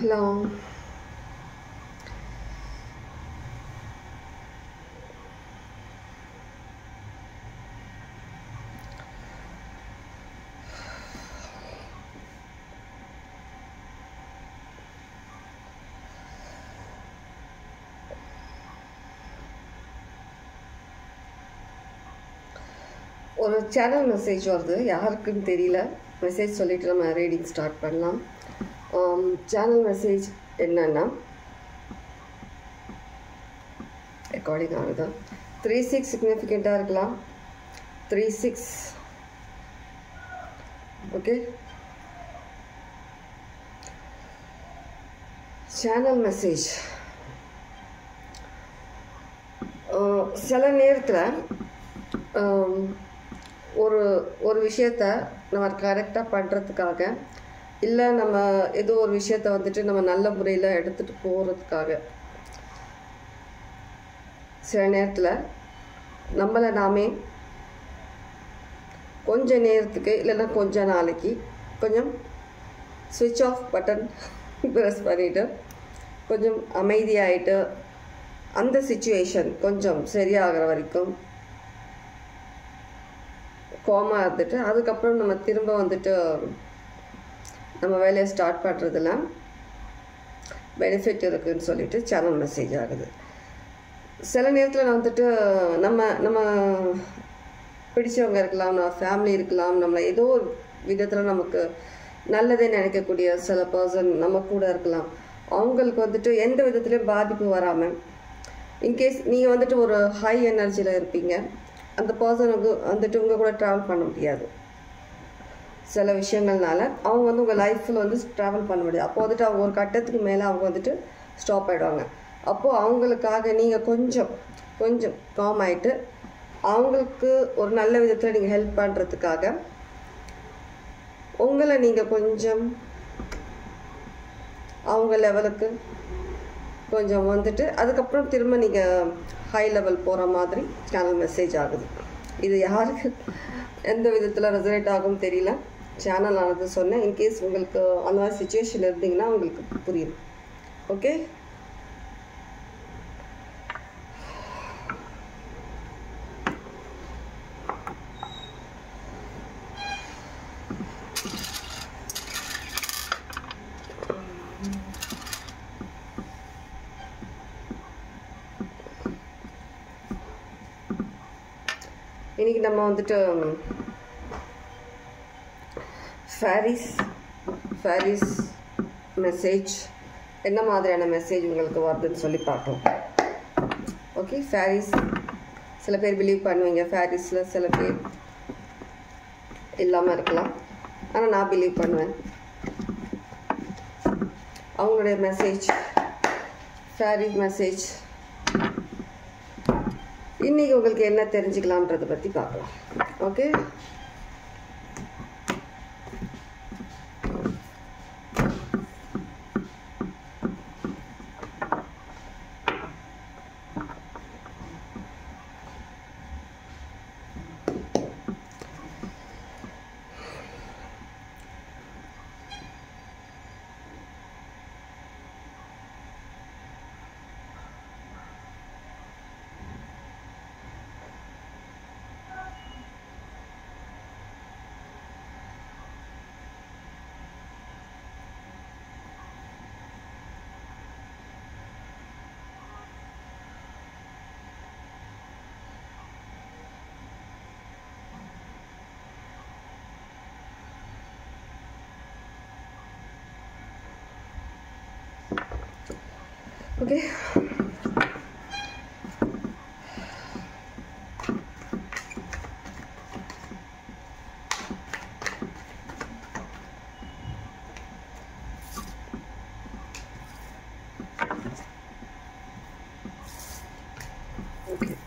Hello. ஒரு channel message வருது, யாருக்குன்னு தெரியல. மெசேஜ் சொல்லிட்டு நம்ம ரீடிங் ஸ்டார்ட் பண்ணலாம். சேனல் மெசேஜ் என்னன்னா, ரெக்கார்டிங் ஆகுது. 3-6 சிக்னிஃபிகண்ட்டாக இருக்கலாம். 3-6 ஓகே. சேனல் மெசேஜ் சில நேரத்தில் ஒரு விஷயத்த நம்ம கரெக்டாக பண்ணுறதுக்காக, இல்லை நம்ம ஏதோ ஒரு விஷயத்த வந்துட்டு நம்ம நல்ல முறையில் எடுத்துகிட்டு போகிறதுக்காக, சில நேரத்தில் நம்மளை நாமே கொஞ்ச நேரத்துக்கு இல்லைன்னா கொஞ்ச நாளைக்கு கொஞ்சம் ஸ்விட்ச் ஆஃப் பட்டன் ப்ரெஸ் பண்ணிவிட்டு கொஞ்சம் அமைதியாகிட்டு அந்த சிச்சுவேஷன் கொஞ்சம் சரியாகிற வரைக்கும் காமாக இருந்துட்டு அதுக்கப்புறம் நம்ம திரும்ப வந்துட்டு நம்ம வேலையை ஸ்டார்ட் பண்ணுறதுல பெனிஃபிட் இருக்குதுன்னு சொல்லிட்டு சேனல் மெசேஜ் ஆகுது. சில நேரத்தில் நான் வந்துட்டு நம்ம பிடிச்சவங்க இருக்கலாம், நம்ம ஃபேமிலி இருக்கலாம், நம்மளை ஏதோ ஒரு விதத்தில் நமக்கு நல்லதே நினைக்கக்கூடிய சில பர்சன் நம்ம கூட இருக்கலாம். அவங்களுக்கு வந்துட்டு எந்த விதத்துலேயும் பாதிப்பு வராமல், இன்கேஸ் நீங்கள் வந்துட்டு ஒரு ஹை எனர்ஜியில் இருப்பீங்க, அந்த பர்சனுக்கு வந்துட்டு உங்கள் கூட ட்ராவல் பண்ண முடியாது. சில விஷயங்கள்னால அவங்க வந்து உங்கள் லைஃப்பில் வந்து ட்ராவல் பண்ண முடியாது. அப்போ வந்துட்டு அவங்க ஒரு கட்டத்துக்கு மேலே அவங்க வந்துட்டு ஸ்டாப் ஆகிடுவாங்க. அப்போது அவங்களுக்காக நீங்கள் கொஞ்சம் காம் ஆகிட்டு அவங்களுக்கு ஒரு நல்ல விதத்தில் நீங்கள் ஹெல்ப் பண்ணுறதுக்காக உங்களை நீங்கள் கொஞ்சம் அவங்க லெவலுக்கு கொஞ்சம் வந்துட்டு அதுக்கப்புறம் திரும்ப நீங்கள் ஹை லெவல் போகிற மாதிரி சேனல் மெசேஜ் ஆகுது. இது யாருக்கு எந்த விதத்தில் ரெசனேட் ஆகும் தெரியல. சேனல் ஆனது சொன்னேன். இன்கேஸ் உங்களுக்கு அந்த மாதிரி சுச்சுவேஷன் இருந்தீங்கன்னா உங்களுக்கு புரியும். ஓகே. இன்றைக்கி நம்ம வந்துட்டு ஃபேரிஸ் மெசேஜ் என்ன மாதிரியான மெசேஜ் உங்களுக்கு வருதுன்னு சொல்லி பார்க்கலாம். ஓகே. ஃபேரிஸ் சில பேர் பிலீவ் பண்ணுவீங்க, ஃபேரிஸில் சில பேர் இல்லாமல் இருக்கலாம். ஆனால் நான் பிலீவ் பண்ணுவேன். அவங்களுடைய மெசேஜ், ஃபேரிஸ் மெசேஜ் இன்றைக்கி உங்களுக்கு என்ன தெரிஞ்சுக்கலான்றதை பற்றி பார்க்கலாம். ஓகே. Okay.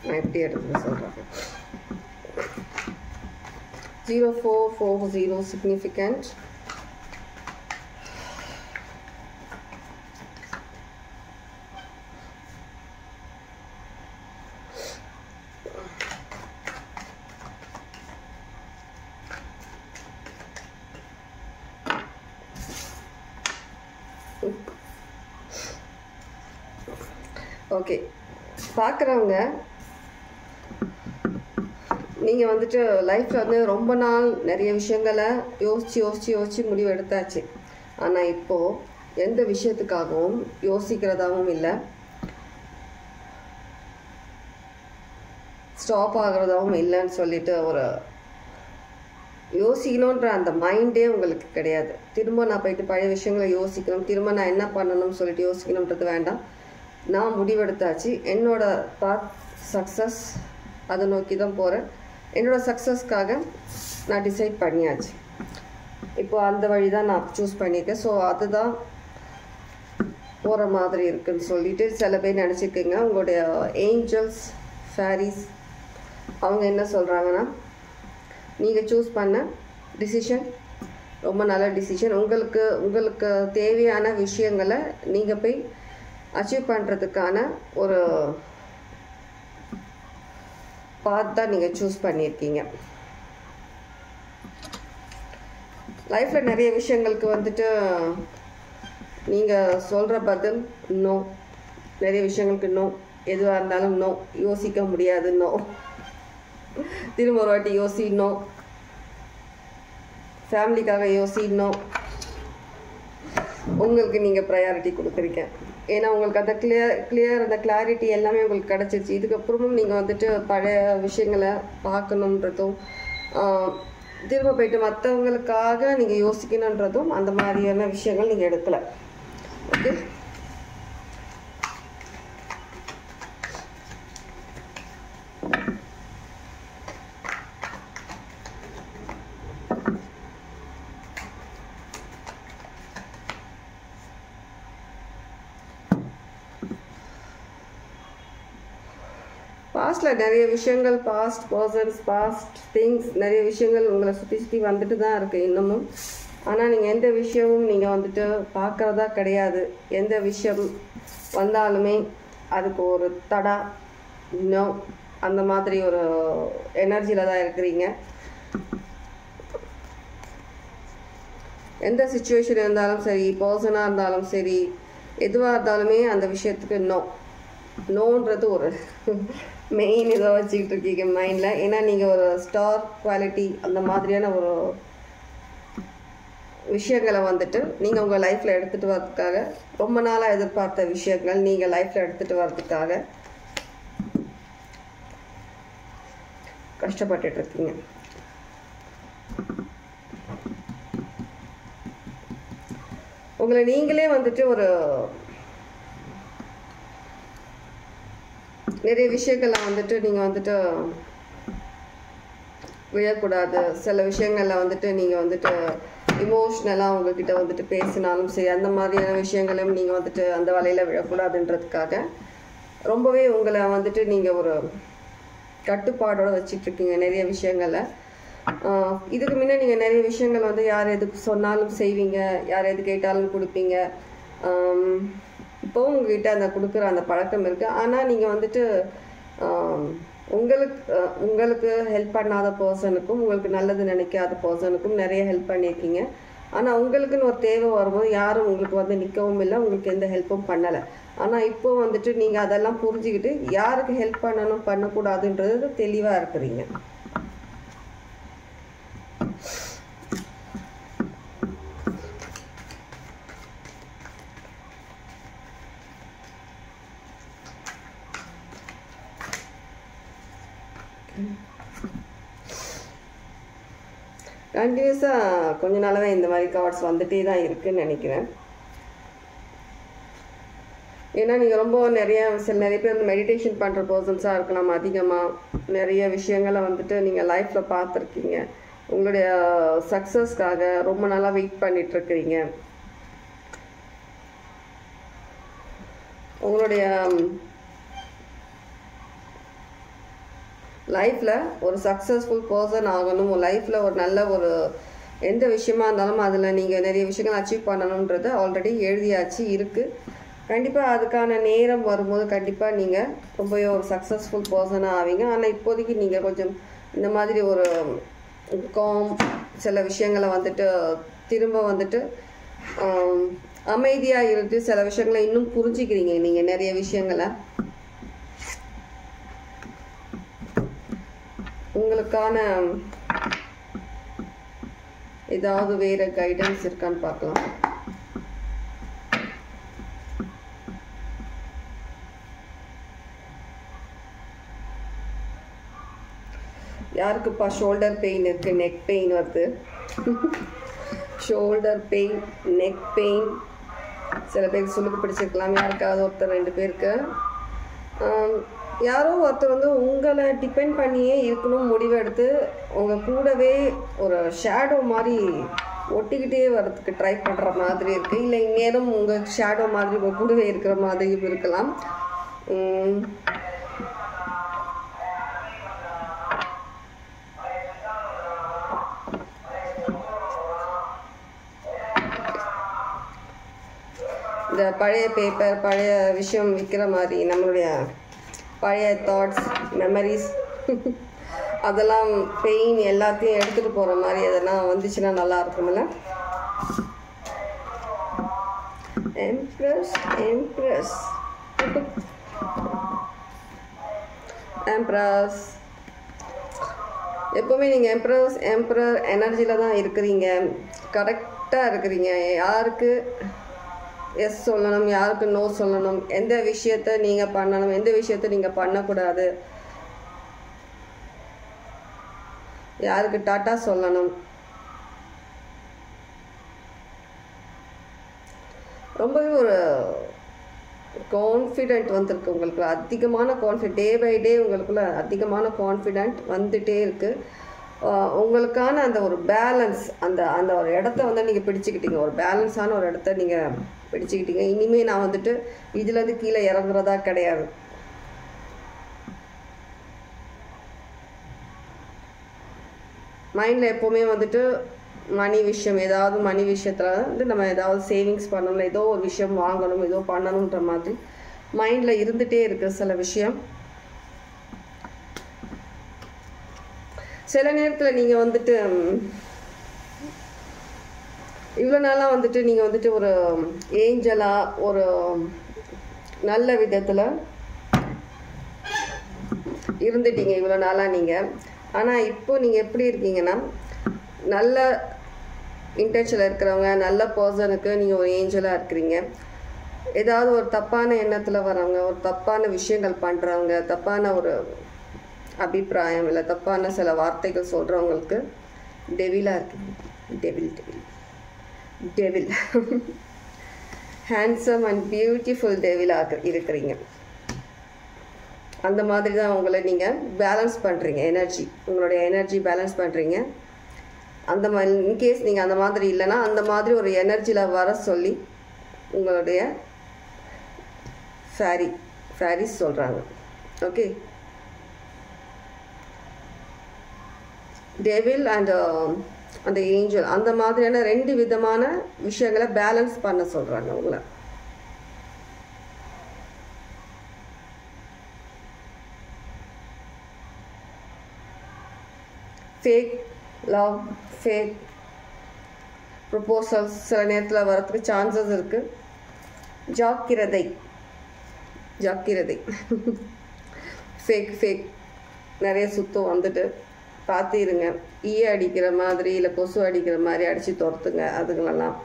நான் எப்படி எடுத்து சொல்கிறேன். 0440 significant. ஓகே, பார்க்குறவங்க நீங்கள் வந்துட்டு லைஃப்பில் வந்து ரொம்ப நாள் நிறைய விஷயங்களை யோசித்து முடிவு எடுத்தாச்சு. ஆனால் இப்போது எந்த விஷயத்துக்காகவும் யோசிக்கிறதாகவும் இல்லை, ஸ்டாப் ஆகிறதாகவும் இல்லைன்னு சொல்லிட்டு ஒரு யோசிக்கணுன்ற அந்த மைண்டே உங்களுக்கு கிடையாது. திரும்ப நான் போயிட்டு பழைய விஷயங்களை யோசிக்கணும், திரும்ப நான் என்ன பண்ணணும்னு சொல்லிட்டு யோசிக்கணுன்றது வேண்டாம். நான் முடிவெடுத்தாச்சு. என்னோட பாத் சக்ஸஸ் அதை நோக்கி தான் போகிறேன். என்னோடய சக்ஸஸ்க்காக நான் டிசைட் பண்ணியாச்சு. இப்போது அந்த வழி தான் நான் சூஸ் பண்ணியிருக்கேன். ஸோ அதுதான் போகிற மாதிரி இருக்குதுன்னு சொல்லிட்டு சில பேர் நினச்சிருக்கீங்க. உங்களுடைய ஏஞ்சல்ஸ், ஃபேரிஸ் அவங்க என்ன சொல்கிறாங்கன்னா, நீங்கள் சூஸ் பண்ண டிசிஷன் ரொம்ப நல்ல டிசிஷன். உங்களுக்கு தேவையான விஷயங்களை நீங்கள் போய் அச்சீவ் பண்ணுறதுக்கான ஒரு பாத் தான் நீங்கள் சூஸ் பண்ணியிருக்கீங்க. லைஃப்பில் நிறைய விஷயங்களுக்கு வந்துட்டு நீங்கள் சொல்கிற பதில் நோ. நிறைய விஷயங்களுக்கு நோ. எதுவாக இருந்தாலும் நோ. யோசிக்க முடியாது நோ. திரும்ப ஒரு வாட்டி யோசிக்கணும். ஃபேமிலிக்காக யோசிக்கணும். உங்களுக்கு நீங்கள் ப்ரையாரிட்டி கொடுக்குறீங்க. ஏன்னா உங்களுக்கு அந்த கிளியர் அந்த கிளாரிட்டி எல்லாமே உங்களுக்கு கிடச்சிருச்சு. இதுக்கப்புறமும் நீங்கள் வந்துட்டு பழைய விஷயங்களை பார்க்கணுன்றதும் திரும்ப போயிட்டு மற்றவங்களுக்காக நீங்கள் யோசிக்கணுன்றதும் அந்த மாதிரியான விஷயங்கள் நீங்கள் எடுக்கலை. ஓகே, பாஸ்டில் நிறைய விஷயங்கள், பாஸ்ட் பர்சன்ஸ், பாஸ்ட் திங்ஸ், நிறைய விஷயங்கள் உங்களை சுற்றி வந்துட்டு தான் இருக்குது இன்னமும். ஆனால் நீங்கள் எந்த விஷயமும் நீங்கள் வந்துட்டு பார்க்குறதா கிடையாது. எந்த விஷயம் வந்தாலுமே அதுக்கு ஒரு தடா நோ அந்த மாதிரி ஒரு எனர்ஜியில் தான் இருக்கிறீங்க. எந்த சிச்சுவேஷன் இருந்தாலும் சரி, பர்சனாக இருந்தாலும் சரி, எதுவாக இருந்தாலுமே அந்த விஷயத்துக்கு நோன்றது ஒரு மெயின் இதை வச்சுக்கிட்டு இருக்கீங்க மைண்டில். ஏன்னா நீங்கள் ஒரு ஸ்டார் குவாலிட்டி அந்த மாதிரியான ஒரு விஷயங்களை வந்துட்டு நீங்கள் உங்கள் லைஃப்பில் எடுத்துகிட்டு வரதுக்காக, ரொம்ப நாளாக எதிர்பார்த்த விஷயங்கள் நீங்கள் லைஃப்பில் எடுத்துகிட்டு வரதுக்காக கஷ்டப்பட்டுட்ருக்கீங்க. உங்களை நீங்களே வந்துட்டு ஒரு நிறைய விஷயங்கள்ல வந்துட்டு நீங்கள் வந்துட்டு விழக்கூடாது. சில விஷயங்களில் வந்துட்டு நீங்கள் வந்துட்டு இமோஷ்னலாக உங்ககிட்ட வந்துட்டு பேசினாலும் சரி, அந்த மாதிரியான விஷயங்களையும் நீங்கள் வந்துட்டு அந்த வலையில் விழக்கூடாதுன்றதுக்காக ரொம்பவே உங்களை வந்துட்டு நீங்கள் ஒரு கட்டுப்பாடோடு வச்சிட்ருக்கீங்க நிறைய விஷயங்களை. இதுக்கு முன்னே நீங்கள் நிறைய விஷயங்கள் வந்து யார் எதுக்கு சொன்னாலும் செய்வீங்க, யார் எது கேட்டாலும் கொடுப்பீங்க. இப்போவும் உங்ககிட்ட அந்த கொடுக்குற அந்த பழக்கம் இருக்குது. ஆனால் நீங்கள் வந்துட்டு உங்களுக்கு ஹெல்ப் பண்ணாத பர்சனுக்கும், உங்களுக்கு நல்லது நினைக்காத பர்சனுக்கும் நிறைய ஹெல்ப் பண்ணியிருக்கீங்க. ஆனால் உங்களுக்குன்னு ஒரு தேவை வரும்போது யாரும் உங்களுக்கு வந்து நிற்கவும் இல்லை, உங்களுக்கு எந்த ஹெல்ப்பும் பண்ணலை. ஆனால் இப்போ வந்துட்டு நீங்கள் அதெல்லாம் புரிஞ்சுக்கிட்டு யாருக்கு ஹெல்ப் பண்ணணும் பண்ணக்கூடாதுன்றது தெளிவாக இருக்கிறீங்க. கண்டினியூஸாக கொஞ்ச நாளாகவே இந்த மாதிரி கார்ட்ஸ் வந்துட்டே தான் இருக்குதுன்னு நினைக்கிறேன். ஏன்னா நீங்கள் ரொம்ப நிறைய பேர் வந்து மெடிடேஷன் பண்ணுற பர்சன்ஸாக இருக்கலாம். அதிகமாக நிறைய விஷயங்களை வந்துட்டு நீங்கள் லைஃப்பில் பார்த்துருக்கீங்க. உங்களுடைய சக்ஸஸ்க்காக ரொம்ப நாளாக வெயிட் பண்ணிகிட்ருக்கிறீங்க. உங்களுடைய லைஃப்பில் ஒரு சக்ஸஸ்ஃபுல் பர்சன் ஆகணும், லைஃப்பில் ஒரு நல்ல ஒரு எந்த விஷயமா இருந்தாலும் அதில் நீங்கள் நிறைய விஷயங்கள் அச்சீவ் பண்ணணுன்றது ஆல்ரெடி எழுதியாச்சு இருக்குது. கண்டிப்பாக அதுக்கான நேரம் வரும்போது கண்டிப்பாக நீங்கள் ரொம்பவே ஒரு சக்ஸஸ்ஃபுல் பர்சனாக ஆவீங்க. ஆனால் இப்போதைக்கு நீங்கள் கொஞ்சம் இந்த மாதிரி ஒரு சில விஷயங்களை வந்துட்டு திரும்ப வந்துட்டு அமைதியாக இருந்து சில விஷயங்களை இன்னும் புரிஞ்சுக்கிறீங்க நீங்கள் நிறைய விஷயங்களை. உங்களுக்கான ஏதாவது வேறு கைடன்ஸ் இருக்கான்னு பார்க்கலாம். யாருக்குப்பா ஷோல்டர் பெயின் இருக்குது, நெக் பெயின் வருது, ஷோல்டர் பெயின், நெக் பெயின், சில பேருக்கு சுளுக்கு பிடிச்சிருக்கலாம், யாருக்காவது ஒருத்தர் 2 பேருக்கு. யாரோ ஒருத்தர் வந்து உங்களை டிபெண்ட் பண்ணியே இருக்கணும் முடிவு எடுத்து உங்கள் கூடவே ஒரு ஷேடோ மாதிரி ஒட்டிக்கிட்டே வர்றதுக்கு ட்ரை பண்ணுற மாதிரி இருக்குது. இல்லை இந்நேரம் உங்கள் ஷேடோ மாதிரி உங்கள் கூடவே இருக்கிற மாதிரியும் இருக்கலாம். இந்த பழைய பேப்பர், பழைய விஷயம் விற்கிற மாதிரி நம்மளுடைய பழைய தாட்ஸ், மெமரிஸ் அதெல்லாம் பெயின் எல்லாத்தையும் எடுத்துகிட்டு போகிற மாதிரி எதனா வந்துச்சுன்னா நல்லா இருக்கும்ல. எம்ப்ரஸ் எம்ப்ரஸ் எம்ப்ரஸ் எப்போவுமே நீங்கள் எம்பரர் எனர்ஜியில் தான் இருக்கிறீங்க, கரெக்டாக இருக்கிறீங்க. யாருக்கு எஸ் சொல்லணும், யாருக்கு நோ சொல்லணும், எந்த விஷயத்த நீங்கள் பண்ணணும், எந்த விஷயத்த நீங்கள் பண்ணக்கூடாது, யாருக்கு டாட்டா சொல்லணும். ரொம்பவே ஒரு கான்ஃபிடென்ட் வந்திருக்கு உங்களுக்கு, அதிகமான கான்ஃபிடென்ட், டே பை டே உங்களுக்குள்ள அதிகமான கான்ஃபிடென்ட் வந்துகிட்டே இருக்குது. உங்களுக்கான அந்த ஒரு பேலன்ஸ், அந்த ஒரு இடத்த வந்து நீங்கள் பிடிச்சிக்கிட்டீங்க, ஒரு பேலன்ஸான ஒரு இடத்த நீங்கள் பிடிச்சிக்கிட்டீங்க. இனிமேல் நான் வந்துட்டு இதுலேருந்து கீழே இறங்குறதா கிடையாது. மைண்டில் எப்போவுமே வந்துட்டு மணி விஷயம், ஏதாவது மணி விஷயத்தில் வந்து நம்ம ஏதாவது சேவிங்ஸ் பண்ணணும், ஏதோ ஒரு விஷயம் வாங்கணும், ஏதோ பண்ணணுன்ற மாதிரி மைண்டில் இருந்துகிட்டே இருக்குது சில விஷயம். சில நேரத்தில் நீங்கள் வந்துட்டு இவ்வளோ நாளாக வந்துட்டு நீங்கள் வந்துட்டு ஒரு ஏஞ்சலாக ஒரு நல்ல விதத்தில் இருந்துட்டீங்க இவ்வளோ நாளாக நீங்கள். ஆனால் இப்போ நீங்கள் எப்படி இருக்கீங்கன்னா, நல்ல இன்டென்ஷனில் இருக்கிறவங்க, நல்ல பர்சனுக்கு நீங்கள் ஒரு ஏஞ்சலாக இருக்கிறீங்க. ஏதாவது ஒரு தப்பான எண்ணத்தில் வரவங்க, ஒரு தப்பான விஷயங்கள் பண்ணுறவங்க, தப்பான ஒரு அபிப்பிராயம் இல்லை தப்பான சில வார்த்தைகள் சொல்கிறவங்களுக்கு டெவிலாக இருக்குங்க. டெவில் ஹேண்ட்ஸம் அண்ட் பியூட்டிஃபுல் டெவிலாக இருக்கிறீங்க. அந்த மாதிரி தான் உங்களை நீங்கள் பேலன்ஸ் பண்ணுறீங்க, எனர்ஜி, உங்களுடைய எனர்ஜி பேலன்ஸ் பண்ணுறீங்க. அந்த மாதிரி இன்கேஸ் நீங்கள் அந்த மாதிரி இல்லைன்னா அந்த மாதிரி ஒரு எனர்ஜியில் வர சொல்லி உங்களுடைய ஃபேரிஸ் சொல்கிறாங்க. ஓகே, டெவில் அண்ட் அந்த ஏஞ்சல், அந்த மாதிரியான 2 விதமான விஷயங்களை பேலன்ஸ் பண்ண சொல்கிறாங்க உங்களை. ஃபேக் லவ், ஃபேக் ப்ரொபோசல்ஸ் சில நேரத்தில் வரத்துக்கு சான்சஸ் இருக்குது. ஜாக்கிரதை ஃபேக் நிறைய சுத்தம் வந்துட்டு பார்த்துருங்க. ஈய அடிக்கிற மாதிரி இல்லை கொசு அடிக்கிற மாதிரி அடித்து துரத்துங்க அதுங்களெல்லாம்.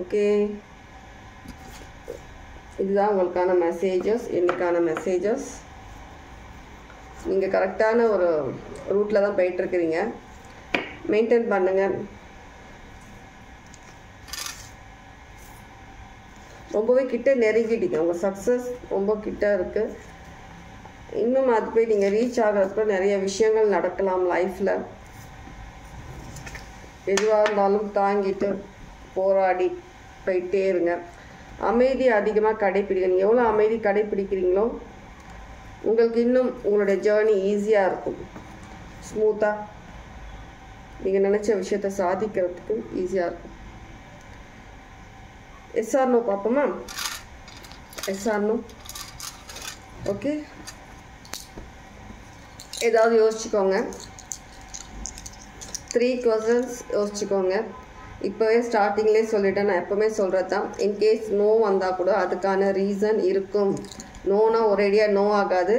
ஓகே, இதுதான் உங்களுக்கான மெசேஜஸ், இன்னைக்கான மெசேஜஸ். நீங்கள் கரெக்டான ஒரு ரூட்டில் தான் போயிட்டுருக்கிறீங்க, மெயின்டைன் பண்ணுங்கள். ரொம்பவே கிட்ட நெருங்கிட்டீங்க, உங்கள் சக்ஸஸ் ரொம்ப கிட்ட இருக்குது. இன்னும் அது போய் நீங்கள் ரீச் ஆகிறதுக்கு நிறைய விஷயங்கள் நடக்கலாம் லைஃப்பில். எதுவாக இருந்தாலும் தாங்கிட்டு போராடி போயிட்டே இருங்க. அமைதி அதிகமாக கடைப்பிடிங்க. நீங்கள் எவ்வளோ அமைதி கடைப்பிடிக்கிறீங்களோ உங்களுக்கு இன்னும் உங்களுடைய ஜேர்னி ஈஸியாக இருக்கும், ஸ்மூத்தாக நீங்கள் நினச்ச விஷயத்தை சாதிக்கிறதுக்கு ஈஸியாக இருக்கும். எஸ்ஆர் நோ பார்ப்போமா? SR no. ஓகே, ஏதாவது யோசிச்சுக்கோங்க. 3 questions யோசிச்சுக்கோங்க. இப்போவே ஸ்டார்டிங்லேயே சொல்லிட்டேன், நான் எப்போவுமே சொல்கிறது தான். இன்கேஸ் நோ வந்தால் கூட அதுக்கான ரீசன் இருக்கும். நோனா ஒரேடியாக நோ ஆகாது.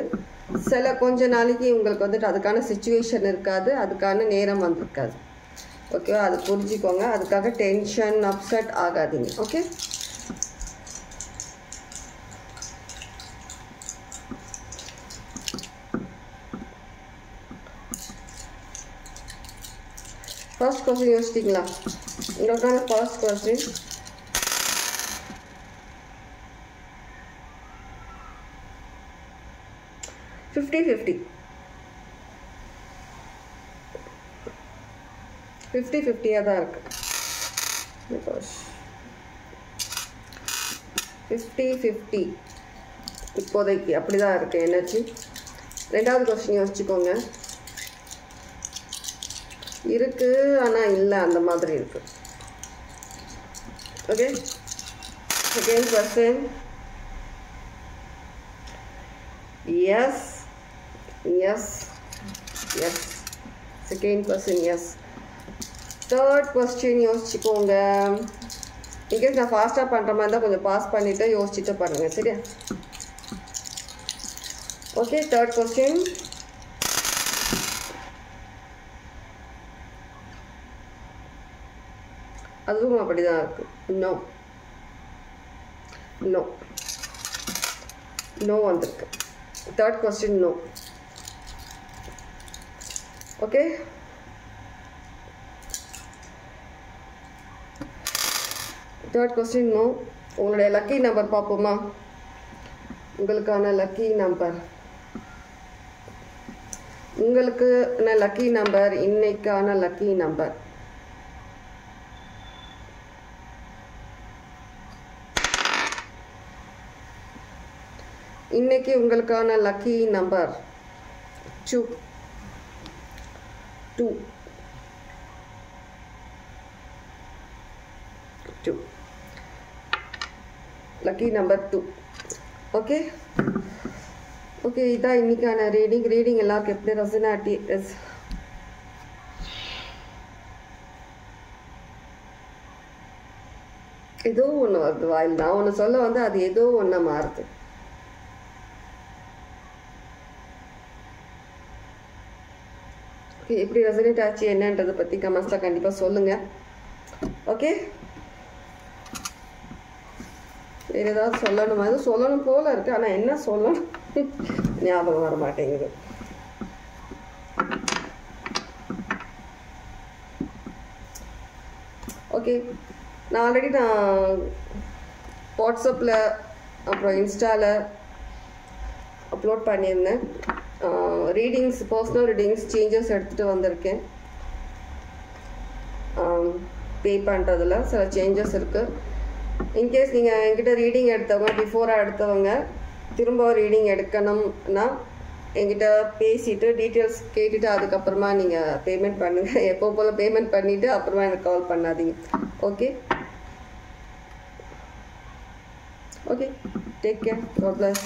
சில கொஞ்ச நாளைக்கு உங்களுக்கு வந்துட்டு அதுக்கான சிச்சுவேஷன் இருக்காது, அதுக்கான நேரம் வந்திருக்காது. ஓகேவா? அது புரிஞ்சுக்கோங்க. அதுக்காக டென்ஷன் அப்செட் ஆகாதீங்க. ஓகே? ஃபர்ஸ்ட் கொஸ்டின் யோசிச்சிங்களா? உங்களுக்கான ஃபர்ஸ்ட் கொஸ்டின் ஃபிஃப்டி 50-50 தான் இருக்கு. பிகாஸ் 50-50 இப்போதைக்கு அப்படிதான் இருக்கு எனர்ஜி. ரெண்டாவது கொஸ்டின் யோசிச்சுக்கோங்க. இருக்கு ஆனா இல்லை, அந்த மாதிரி இருக்கு. Okay, second question yes yes yes. Second question yes. Third question யோசிச்சுக்கோங்க. இன்கேஸ் நான் ஃபாஸ்ட்டாக பண்ணுற மாதிரி தான் கொஞ்சம் பாஸ் பண்ணிவிட்டு யோசிச்சுட்டு பண்ணுங்கள், சரியா? ஓகே, தேர்ட் கொஸ்டின் அதுவும் அப்படி தான் இருக்கு. நோ நோ நோ வந்திருக்கு. Third question no. Okay, third question no. உங்களுடைய லக்கி நம்பர் பார்ப்போமா? உங்களுக்கான லக்கி நம்பர், உங்களுக்கான லக்கி நம்பர், இன்னைக்கான லக்கி நம்பர் இன்னைக்கு உங்களுக்கான lucky number 2. Lucky number 2. Okay okay, இதான் இன்னைக்கான ரீடிங். எல்லாருக்கும் எப்படி ரெசனாட்டி ஏதோ ஒன்று வருது வாயில். நான் ஒன்று சொல்ல வந்து அது ஏதோ ஒன்று மாறுது. ஓகே, எப்படி ரெசனேட் ஆச்சு என்னன்றதை பற்றி கமெண்ட்ஸில் கண்டிப்பாக சொல்லுங்கள். ஓகே, வேறு ஏதாவது சொல்லணுமா? எதுவும் சொல்லணும் போல இருக்குது, ஆனால் என்ன சொல்லணும் ஞாபகம் வர மாட்டேங்குது. ஓகே, நான் ஆல்ரெடி வாட்ஸ்அப்பில் அப்புறம் இன்ஸ்டாவில் அப்லோட் பண்ணியிருந்தேன். ரீடிங்ஸ், பர்சனல் ரீடிங்ஸ் சேஞ்சஸ் எடுத்துகிட்டு வந்திருக்கேன். பே பண்ணுறதுல சில சேஞ்சஸ் இருக்குது. இன்கேஸ் நீங்கள் என்கிட்ட ரீடிங் எடுத்தவங்க, பிஃபோராக எடுத்தவங்க திரும்ப ரீடிங் எடுக்கணும்னா என்கிட்ட பேசிவிட்டு டீட்டெயில்ஸ் கேட்டுட்டு அதுக்கப்புறமா நீங்கள் பேமெண்ட் பண்ணுங்கள். எப்போ போல் பேமெண்ட் பண்ணிவிட்டு அப்புறமா எனக்கு கால் பண்ணாதீங்க. Okay okay, take care. God bless.